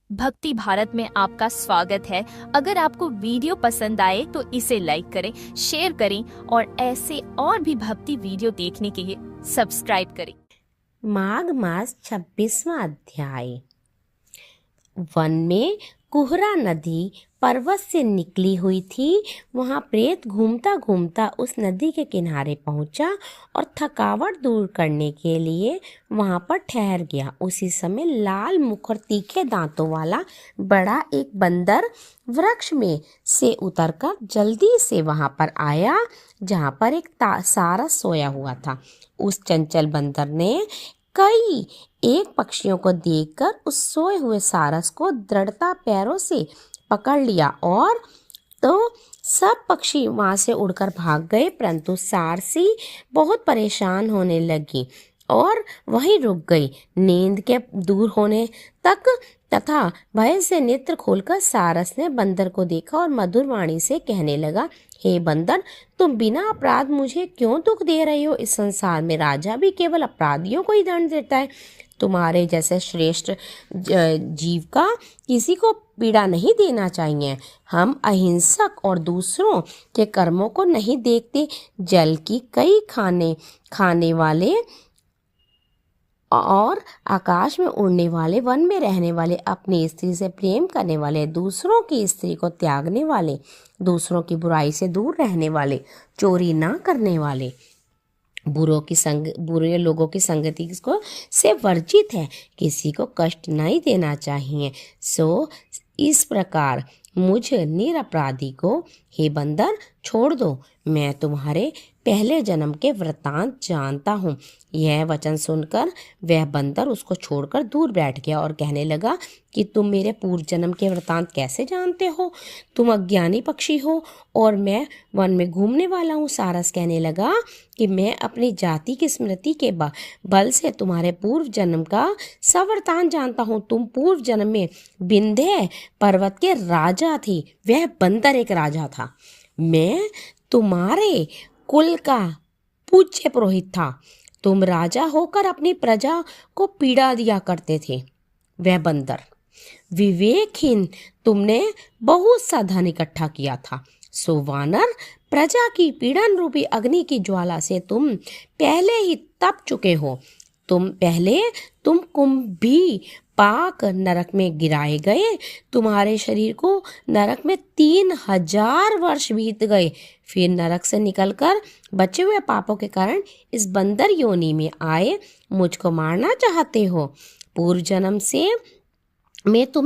भक्ति भारत में आपका स्वागत है। अगर आपको वीडियो पसंद आए तो इसे लाइक करें, शेयर करें और ऐसे और भी भक्ति वीडियो देखने के लिए सब्सक्राइब करें। माघ मास 26वां अध्याय। वन में कुहरा नदी पर्वत से निकली हुई थी। वहां प्रेत घूमता घूमता उस नदी के किनारे पहुंचा और थकावट दूर करने के लिए वहां पर ठहर गया। उसी समय लाल मुख और तीखे दांतों वाला बड़ा एक बंदर वृक्ष में से उतरकर जल्दी से वहां पर आया जहां पर एक सारस सोया हुआ था। उस चंचल बंदर ने कई एक पक्षियों को देखकर उस सोए हुए सारस को दृढ़ता पैरों से पकड़ लिया और तो सब पक्षी वहां से उड़कर भाग गए, परंतु सारसी बहुत परेशान होने लगी और वहीं रुक गई। नींद के दूर होने तक तथा भय से नेत्र खोलकर सारस ने बंदर को देखा और मधुर वाणी से कहने लगा, हे बंदर, तुम बिना अपराध मुझे क्यों दुख दे रहे हो? इस संसार में राजा भी केवल अपराधियों को ही दंड देता है। तुम्हारे जैसे श्रेष्ठ जीव का किसी को पीड़ा नहीं देना चाहिए। हम अहिंसक और दूसरों के कर्मों को नहीं देखते। जल की कई खाने वाले और आकाश में उड़ने वाले, वन में रहने वाले, अपनी स्त्री से प्रेम करने वाले, दूसरों की स्त्री को त्यागने वाले, दूसरों की बुराई से दूर रहने वाले, चोरी ना करने वाले, बुरे लोगों की संगति को से वर्जित है। किसी को कष्ट नहीं देना चाहिए। सो इस प्रकार मुझ निरपराधी को, हे बंदर, छोड़ दो। मैं तुम्हारे पहले जन्म के वृतांत जानता हूँ। यह वचन सुनकर वह बंदर उसको छोड़कर दूर बैठ गया और कहने लगा कि तुम मेरे पूर्व जन्म के वृतांत कैसे जानते हो? तुम अज्ञानी पक्षी हो और मैं वन में घूमने वाला हूँ। सारस कहने लगा कि मैं अपनी जाति की स्मृति के बल से तुम्हारे पूर्व जन्म का सब वृतांत जानता हूँ। तुम पूर्व जन्म में विंध्य पर्वत के राजा थी। वह बंदर एक राजा था। मैं तुम्हारे कुल का पूज्य पुरोहित था। तुम राजा होकर अपनी प्रजा को पीड़ा दिया करते थे। वह बंदर विवेकहीन, तुमने बहुत सा धन इकट्ठा किया था। सो वानर, प्रजा की पीड़न रूपी अग्नि की ज्वाला से तुम पहले ही तप चुके हो। तुम कुंभी पाक नरक में गिराए गए। तुम्हारे शरीर को नरक में 3000 वर्ष बीत गए। फिर नरक से निकलकर बचे हुए पापों के कारण इस बंदर योनि में आए। मुझको मारना चाहते हो? पूर्व जन्म से मैं तुम्हें